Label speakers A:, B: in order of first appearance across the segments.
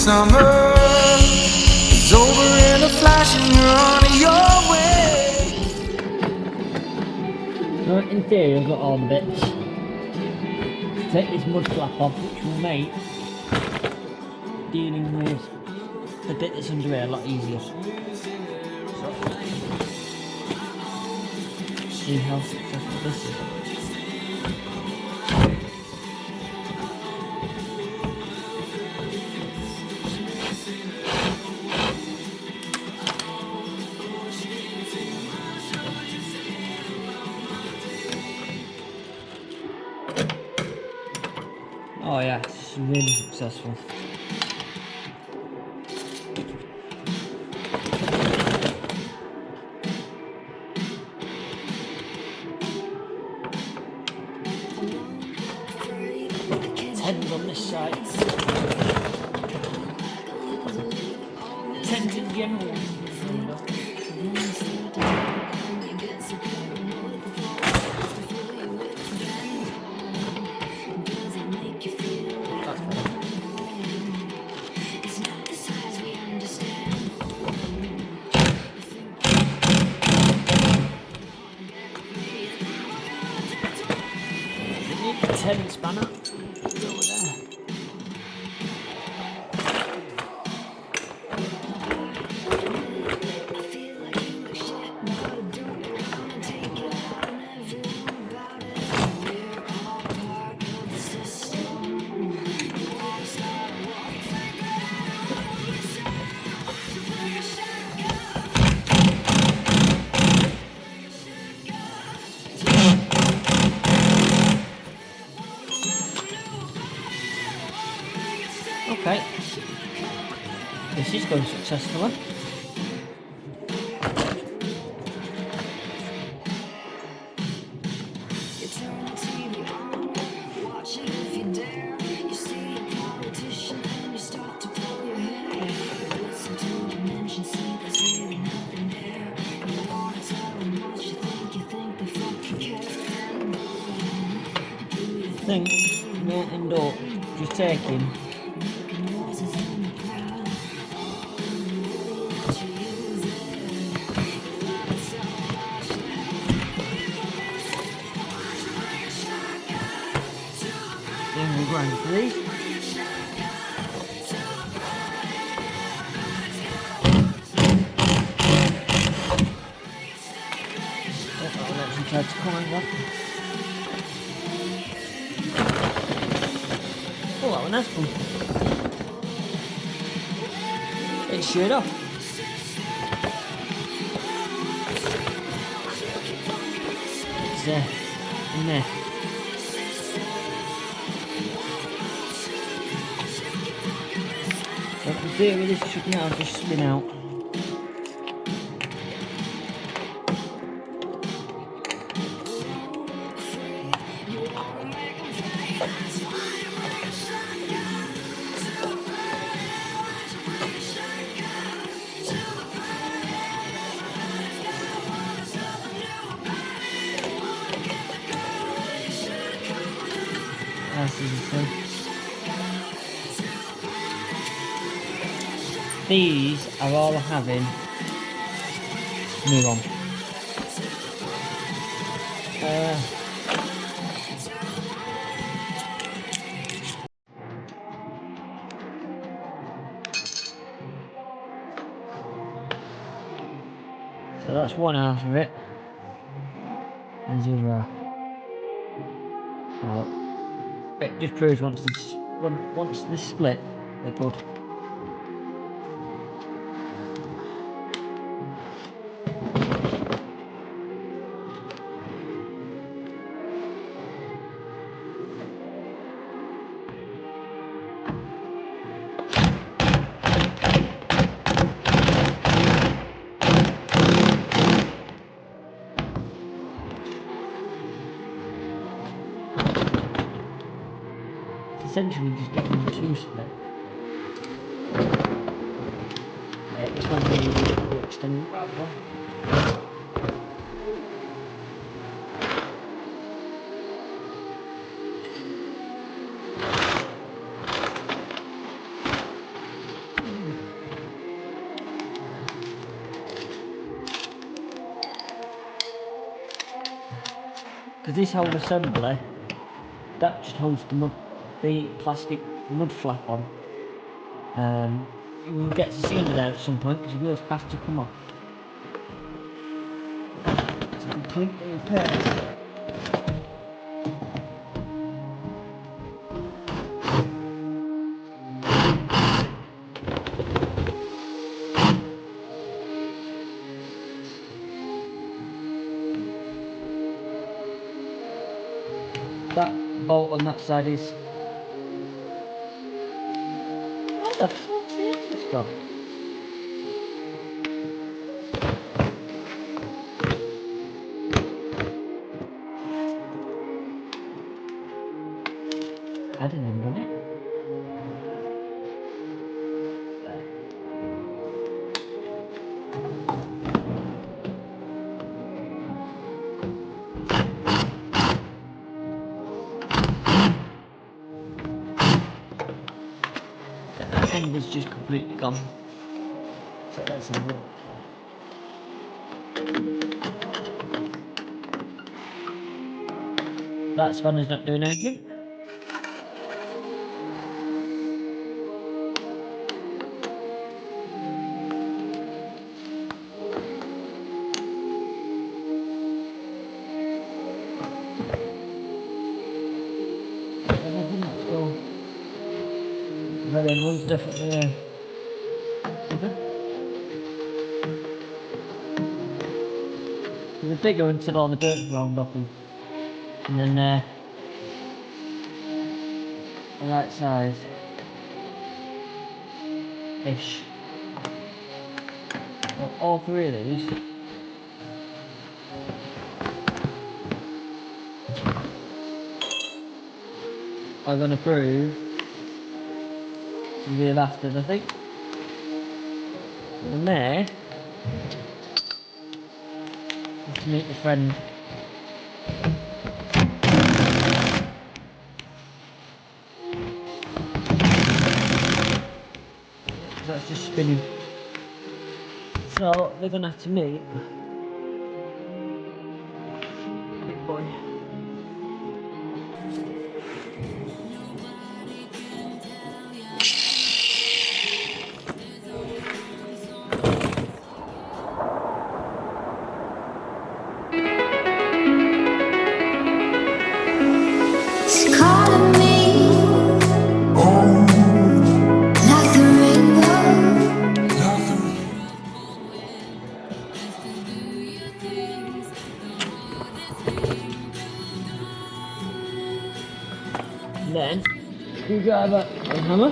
A: summer is over in a flash and you're on your way.
B: So in theory I've got all the bits. Take this mud flap off, which will make dealing with the bit that's under here a lot easier. See how successful this is. Oh yeah, it's really successful. Tens on this side. Tens in general. Ten spanner. Over there. Okay, this is going successfully. I think we may end up just taking then we'll grind for these. I'll actually try to climb up. Oh, that one has fun. It's straight off. It's there, in there. So in theory this should now just spin out. As you can see. These are all having new on. So that's one half of it. There's the other half. Well, it just proves once this split, they're good. Essentially just getting them two split. This one really will extend that one. Because this whole assembly, that just holds the plastic mud flap on. We'll get to see under there at some point because the wheels have to come off. It's completely repaired. That bolt on that side is... What the fuck's the end of this stuff? I didn't even done it. That end is just completely gone. So let's have a look. That spanner's not doing anything. The red one's definitely there. There's a bigger until all the dirt's round off them. And then the right size ish. Well, all three of these are going to prove to be the bastards, I think. And there is to meet your friend. That's just spinning. So they're gonna have to meet. Big boy.
A: It's calling me, like the rainbow.
B: And then screwdriver and hammer.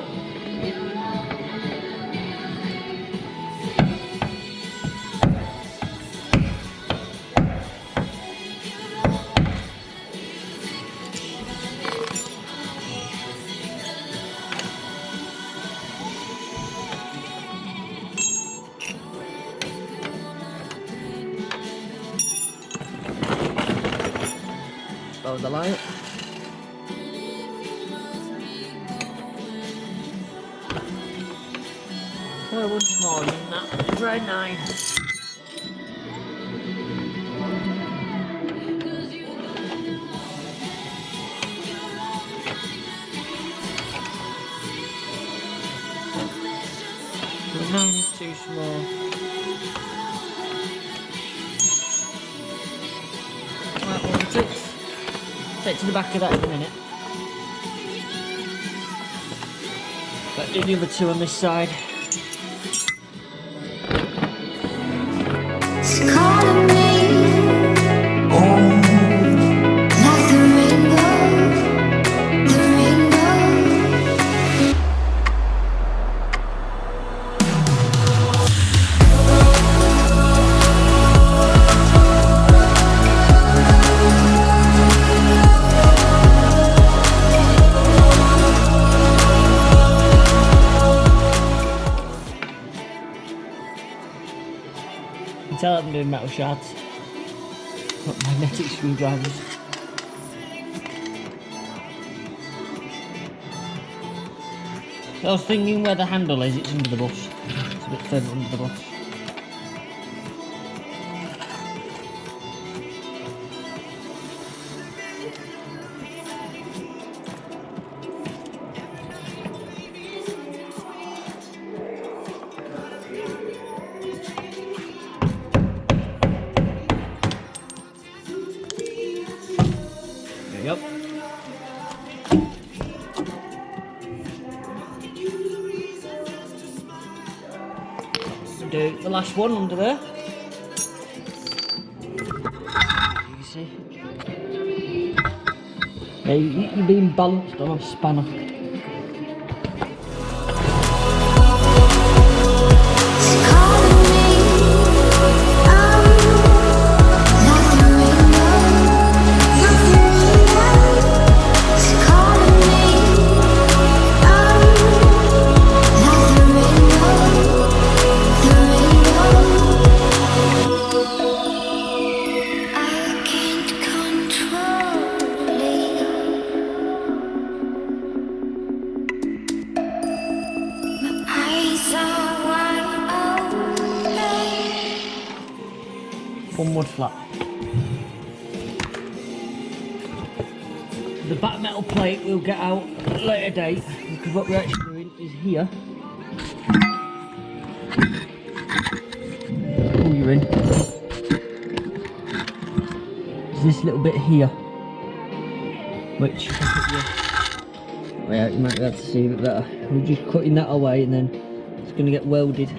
B: Follow the light. Oh, one smaller than that. Try 9. The 9 is too small. Right, well, take to the back of that in a minute. But do the other two on this side.
A: It's calling me, like the rainbow, the rainbow.
B: You can tell I'm doing metal shards, not magnetic screwdrivers. I was thinking where the handle is, it's under the bus. It's a bit further under the bus. to do the last one under there. Easy. Yeah, you're being balanced on a spanner. One wood flat. The back metal plate we'll get out at a later date, because what we're actually doing is here. Pull you in. There's this little bit here, which well, you might be able to see a bit better. We're just cutting that away and then it's going to get welded.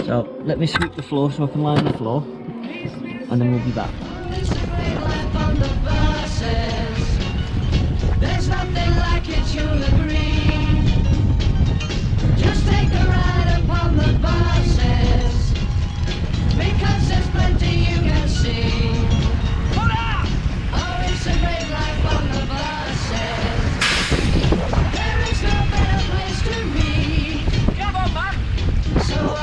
B: So let me sweep the floor so I can line the floor, and then we'll be back.
C: There's nothing like it, you'll agree.